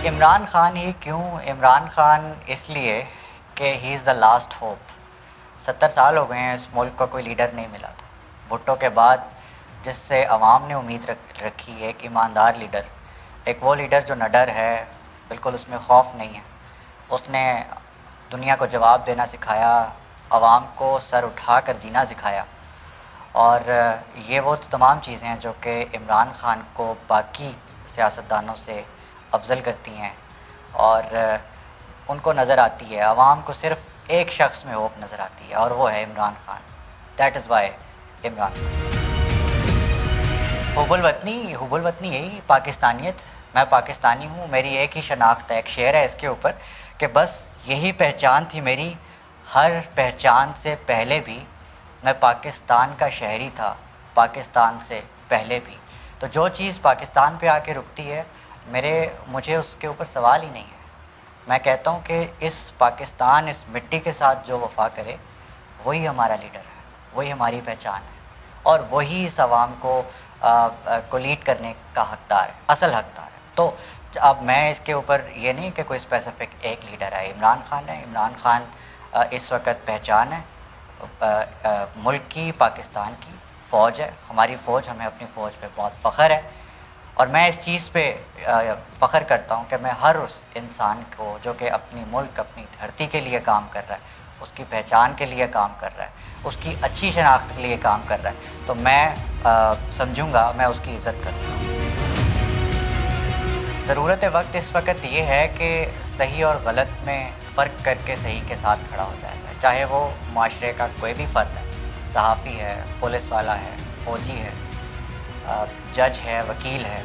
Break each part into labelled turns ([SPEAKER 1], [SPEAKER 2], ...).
[SPEAKER 1] عمران خان ہی کیوں؟ عمران خان اس لیے کہ ہی از دا لاسٹ ہوپ. 70 سال ہو گئے ہیں اس ملک کو کوئی لیڈر نہیں ملا تھا. بھٹو کے بعد جس سے عوام نے امید رکھی ہے ایک ایماندار لیڈر، ایک وہ لیڈر جو نڈر ہے، بالکل اس میں خوف نہیں ہے. اس نے دنیا کو جواب دینا سکھایا، عوام کو سر اٹھا کر جینا سکھایا. اور یہ وہ تمام چیزیں ہیں جو کہ عمران خان کو باقی سیاستدانوں سے افضل کرتی ہیں، اور ان کو نظر آتی ہے، عوام کو صرف ایک شخص میں ہوپ نظر آتی ہے، اور وہ ہے Imran Khan. That is why Imran Khan. حب الوطنی یہی پاکستانیت. میں پاکستانی ہوں، میری ایک ہی شناخت ہے، ایک شعر ہے اس کے اوپر کہ بس یہی پہچان تھی میری، ہر پہچان سے پہلے بھی میں پاکستان کا شہری تھا، پاکستان سے پہلے بھی. تو جو چیز پاکستان پہ آ کے رکتی ہے مجھے اس کے اوپر سوال ہی نہیں ہے. میں کہتا ہوں کہ اس پاکستان، اس مٹی کے ساتھ جو وفا کرے وہی ہمارا لیڈر ہے، وہی ہماری پہچان ہے، اور وہی اس عوام کو لیڈ کرنے کا حقدار ہے، اصل حقدار ہے. تو اب میں اس کے اوپر یہ نہیں کہ کوئی اسپیسیفک ایک لیڈر ہے. عمران خان ہے. عمران خان اس وقت پہچان ہے ملک کی، پاکستان کی فوج ہے، ہماری فوج، ہمیں اپنی فوج پہ بہت فخر ہے. اور میں اس چیز پہ فخر کرتا ہوں کہ میں ہر اس انسان کو جو کہ اپنی ملک، اپنی دھرتی کے لیے کام کر رہا ہے، اس کی پہچان کے لیے کام کر رہا ہے، اس کی اچھی شناخت کے لیے کام کر رہا ہے، تو میں سمجھوں گا، میں اس کی عزت کروں گا. ضرورت وقت اس وقت یہ ہے کہ صحیح اور غلط میں فرق کر کے صحیح کے ساتھ کھڑا ہو جایا جائے. چاہے وہ معاشرے کا کوئی بھی فرد ہے، صحافی ہے، پولیس والا ہے، فوجی ہے، جج ہے، وکیل ہے،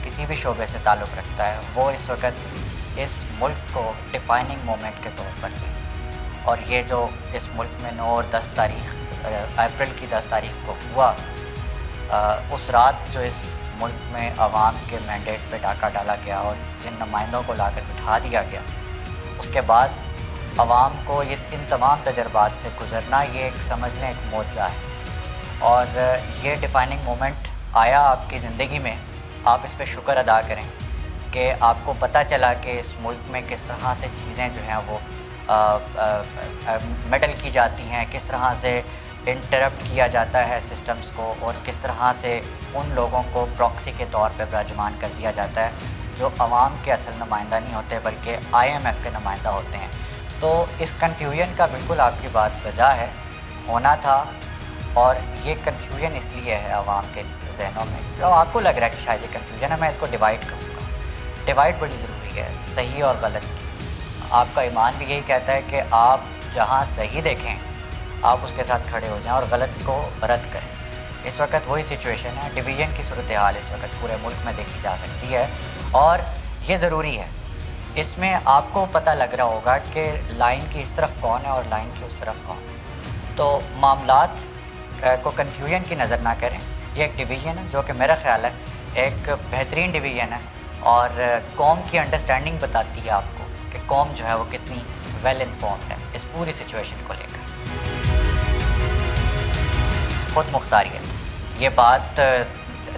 [SPEAKER 1] کسی بھی شعبے سے تعلق رکھتا ہے، وہ اس وقت اس ملک کو ڈیفائننگ مومنٹ کے طور پر ہے. اور یہ جو اس ملک میں 9 اور 10 تاریخ اپریل کی 10 تاریخ کو ہوا، اس رات جو اس ملک میں عوام کے مینڈیٹ پہ ڈاکہ ڈالا گیا اور جن نمائندوں کو لا کر بٹھا دیا گیا، اس کے بعد عوام کو ان تمام تجربات سے گزرنا، یہ ایک سمجھ لیں ایک معجزہ ہے. اور یہ ڈیفائننگ مومنٹ آیا آپ کی زندگی میں، آپ اس پہ شکر ادا کریں کہ آپ کو پتہ چلا کہ اس ملک میں کس طرح سے چیزیں جو ہیں وہ میڈل کی جاتی ہیں، کس طرح سے انٹرپٹ کیا جاتا ہے سسٹمز کو، اور کس طرح سے ان لوگوں کو پراکسی کے طور پہ براجمان کر دیا جاتا ہے جو عوام کے اصل نمائندہ نہیں ہوتے بلکہ IMF کے نمائندہ ہوتے ہیں. تو اس کنفیوژن کا بالکل آپ کی بات وجہ ہے، ہونا تھا. اور یہ کنفیوژن اس لیے ہے عوام کے ذہنوں میں، جو آپ کو لگ رہا ہے کہ شاید یہ کنفیوژن ہے، میں اس کو ڈیوائڈ کروں گا. ڈیوائڈ بڑی ضروری ہے، صحیح اور غلط کی. آپ کا ایمان بھی یہی کہتا ہے کہ آپ جہاں صحیح دیکھیں آپ اس کے ساتھ کھڑے ہو جائیں اور غلط کو رد کریں. اس وقت وہی سچویشن ہے، ڈویژن کی صورتحال اس وقت پورے ملک میں دیکھی جا سکتی ہے، اور یہ ضروری ہے. اس میں آپ کو پتہ لگ رہا ہوگا کہ لائن کی اس طرف کون ہے اور لائن کی اس طرف کون ہے. تو معاملات کو کنفیوژن کی نظر نہ کریں. یہ ایک ڈویژن ہے جو کہ میرا خیال ہے ایک بہترین ڈویژن ہے، اور قوم کی انڈرسٹینڈنگ بتاتی ہے آپ کو کہ قوم جو ہے وہ کتنی ویل انفارمڈ ہے اس پوری سچویشن کو لے کر. خود مختاریت، یہ بات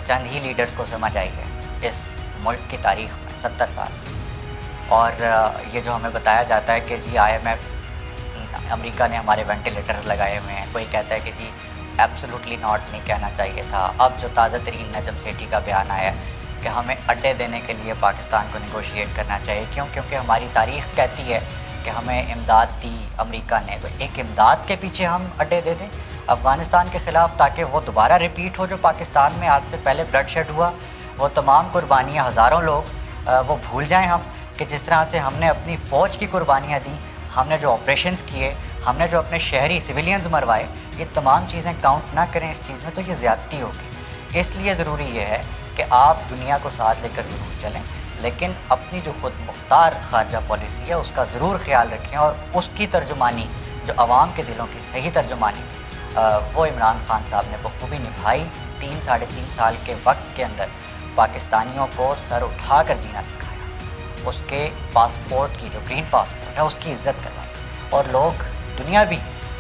[SPEAKER 1] چند ہی لیڈرز کو سمجھ آئی ہے اس ملک کی تاریخ میں 70 سال. اور یہ جو ہمیں بتایا جاتا ہے کہ جی IMF، امریکہ نے ہمارے وینٹیلیٹر لگائے ہوئے ہیں، کوئی کہتا ہے کہ جی ایبسولوٹلی ناٹ نہیں کہنا چاہیے تھا. اب جو تازہ ترین نجم سیٹھی کا بیان آیا ہے کہ ہمیں اڈے دینے کے لیے پاکستان کو نیگوشیٹ کرنا چاہیے، کیونکہ ہماری تاریخ کہتی ہے کہ ہمیں امداد دی امریکہ نے. تو ایک امداد کے پیچھے ہم اڈے دے دیں افغانستان کے خلاف، تاکہ وہ دوبارہ ریپیٹ ہو جو پاکستان میں آج سے پہلے بلڈ شیڈ ہوا. وہ تمام قربانیاں، ہزاروں لوگ وہ بھول جائیں ہم کہ جس طرح سے ہم نے اپنی فوج کی قربانیاں دیں، ہم نے جو آپریشنز کیے، ہم نے جو اپنے شہری سویلینز مروائے، یہ تمام چیزیں کاؤنٹ نہ کریں اس چیز میں تو یہ زیادتی ہوگی. اس لیے ضروری یہ ہے کہ آپ دنیا کو ساتھ لے کر ضرور چلیں، لیکن اپنی جو خود مختار خارجہ پالیسی ہے اس کا ضرور خیال رکھیں، اور اس کی ترجمانی جو عوام کے دلوں کی صحیح ترجمانی وہ عمران خان صاحب نے بخوبی نبھائی. 3 3.5 سال کے وقت کے اندر پاکستانیوں کو سر اٹھا کر جینا سکھایا، اس کے پاسپورٹ کی جو گرین پاسپورٹ ہے اس کی عزت کروائی. اور لوگ، دنیا بھی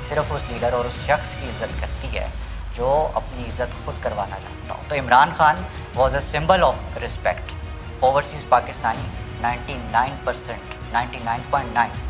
[SPEAKER 1] صرف اس لیڈر اور اس شخص کی عزت کرتی ہے جو اپنی عزت خود کروانا چاہتا ہوں. تو Imran Khan was a symbol of respect overseas Pakistani. 99%, 99.9,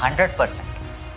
[SPEAKER 1] 100%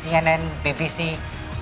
[SPEAKER 1] CNN, BBC,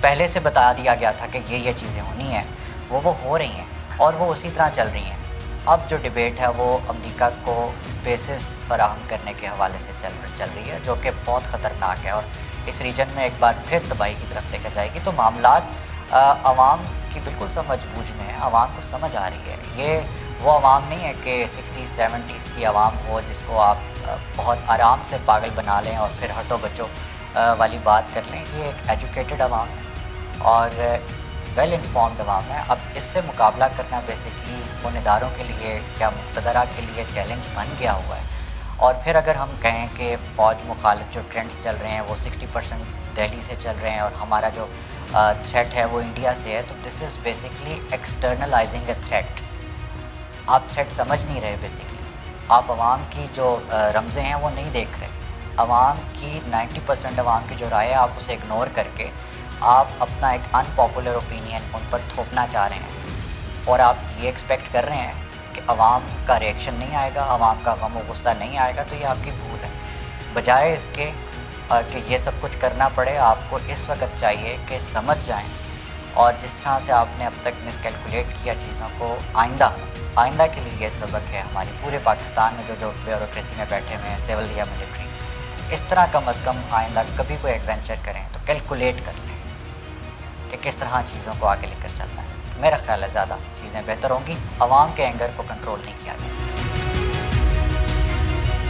[SPEAKER 1] پہلے سے بتا دیا گیا تھا کہ یہ چیزیں ہونی ہیں، وہ ہو رہی ہیں اور وہ اسی طرح چل رہی ہیں۔ اب جو ڈبیٹ ہے وہ امریکہ کو بیسس فراہم کرنے کے حوالے سے چل رہی ہے، جو کہ بہت خطرناک ہے، اور اس ریجن میں ایک بار پھر تباہی کی طرف لے کر جائے گی۔ تو معاملات عوام کی بالکل سمجھ بوجھ میں ہے، عوام کو سمجھ آ رہی ہے۔ یہ وہ عوام نہیں ہے کہ 60-70s کی عوام ہو جس کو آپ بہت آرام سے پاگل بنا لیں اور پھر ہٹو بچو والی بات کر لیں۔ یہ ایک ایجوکیٹڈ عوام ہے اور ویل انفارمڈ عوام ہے۔ اب اس سے مقابلہ کرنا بیسکلی ان اداروں کے لیے کیا مقتدرہ کے لیے چیلنج بن گیا ہوا ہے۔ اور پھر اگر ہم کہیں کہ فوج مخالف جو ٹرینڈز چل رہے ہیں وہ 60% دہلی سے چل رہے ہیں اور ہمارا جو تھریٹ ہے وہ انڈیا سے ہے، تو this is basically externalizing a threat. آپ تھریٹ سمجھ نہیں رہے بیسکلی، آپ عوام کی جو رمزیں ہیں وہ نہیں دیکھ رہے۔ عوام کی 90% عوام کی جو رائے ہے آپ اسے اگنور کر کے آپ اپنا ایک ان پاپولر اوپینین ان پر تھوپنا چاہ رہے ہیں، اور آپ یہ ایکسپیکٹ کر رہے ہیں کہ عوام کا ریئیکشن نہیں آئے گا، عوام کا غم و غصہ نہیں آئے گا، تو یہ آپ کی بھول ہے۔ بجائے اس کے کہ یہ سب کچھ کرنا پڑے، آپ کو اس وقت چاہیے کہ سمجھ جائیں، اور جس طرح سے آپ نے اب تک مس کیلکولیٹ کیا چیزوں کو، آئندہ کے لیے یہ سبق ہے ہمارے پورے پاکستان میں جو بیوروکریسی میں بیٹھے ہوئے ہیں، سول یا ملٹری، اس طرح کم از کم آئندہ کبھی کوئی ایڈونچر کریں تو کیلکولیٹ کر لیں کہ کس طرح چیزوں کو آگے لے کر چلنا ہے۔ میرا خیال ہے زیادہ چیزیں بہتر ہوں گی، عوام کے اینگر کو کنٹرول نہیں کیا جا سکتا۔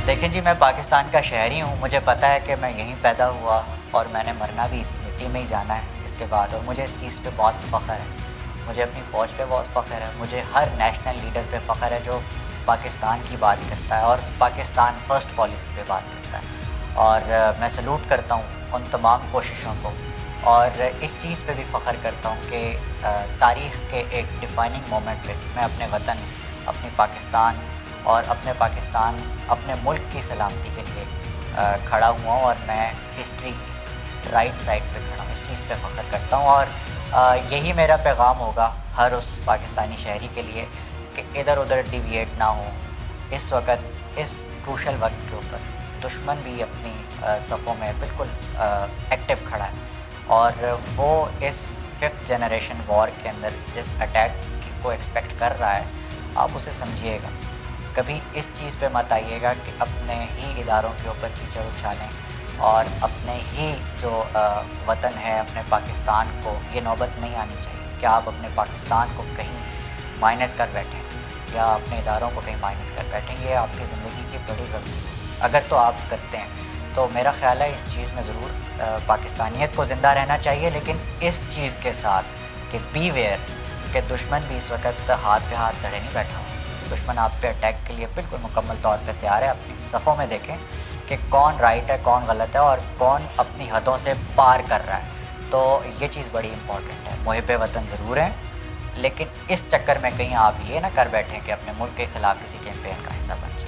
[SPEAKER 1] دیکھیں جی، میں پاکستان کا شہری ہوں، مجھے پتہ ہے کہ میں یہیں پیدا ہوا اور میں نے مرنا بھی اسی مٹی میں ہی جانا ہے اس کے بعد، اور مجھے اس چیز پہ بہت فخر ہے۔ مجھے اپنی فوج پہ بہت فخر ہے، مجھے ہر نیشنل لیڈر پہ فخر ہے جو پاکستان کی بات کرتا ہے اور پاکستان فرسٹ پالیسی پہ بات کرتا ہے، اور میں سلوٹ کرتا ہوں ان تمام کوششوں کو، اور اس چیز پہ بھی فخر کرتا ہوں کہ تاریخ کے ایک ڈیفائننگ مومنٹ پہ میں اپنے وطن، اپنی پاکستان اور اپنے ملک کی سلامتی کے لیے کھڑا ہوا ہوں، اور میں ہسٹری کی رائٹ سائڈ پہ کھڑا ہوں۔ اس چیز پہ فخر کرتا ہوں، اور یہی میرا پیغام ہوگا ہر اس پاکستانی شہری کے لیے کہ ادھر ادھر ڈیویٹ نہ ہو۔ اس وقت، اس کروشل وقت کے اوپر دشمن بھی اپنی صفوں میں بالکل ایکٹیو کھڑا ہے، اور وہ اس 5th جنریشن وار کے اندر جس اٹیک کو ایکسپیکٹ کر رہا ہے، آپ اسے سمجھیے گا۔ کبھی اس چیز پہ مت آئیے گا کہ اپنے ہی اداروں کے اوپر کیچڑ اچھالیں، اور اپنے ہی جو وطن ہے، اپنے پاکستان کو یہ نوبت نہیں آنی چاہیے کہ آپ اپنے پاکستان کو کہیں مائنس کر بیٹھیں یا اپنے اداروں کو کہیں مائنس کر بیٹھیں۔ یہ آپ کی زندگی کی بڑی غلطی ہے۔ اگر تو آپ کرتے ہیں تو میرا خیال ہے اس چیز میں ضرور پاکستانیت کو زندہ رہنا چاہیے، لیکن اس چیز کے ساتھ کہ بی ویئر کہ دشمن بھی اس وقت ہاتھ پہ ہاتھ دھڑے نہیں بیٹھا ہوا۔ دشمن آپ پہ اٹیک کے لیے بالکل مکمل طور پہ تیار ہے۔ اپنی صفوں میں دیکھیں کہ کون رائٹ ہے، کون غلط ہے، اور کون اپنی حدوں سے پار کر رہا ہے۔ تو یہ چیز بڑی امپورٹنٹ ہے۔ محب وطن ضرور ہیں، لیکن اس چکر میں کہیں آپ یہ نہ کر بیٹھیں کہ اپنے ملک کے خلاف کسی کیمپین کا حصہ بن جائیں۔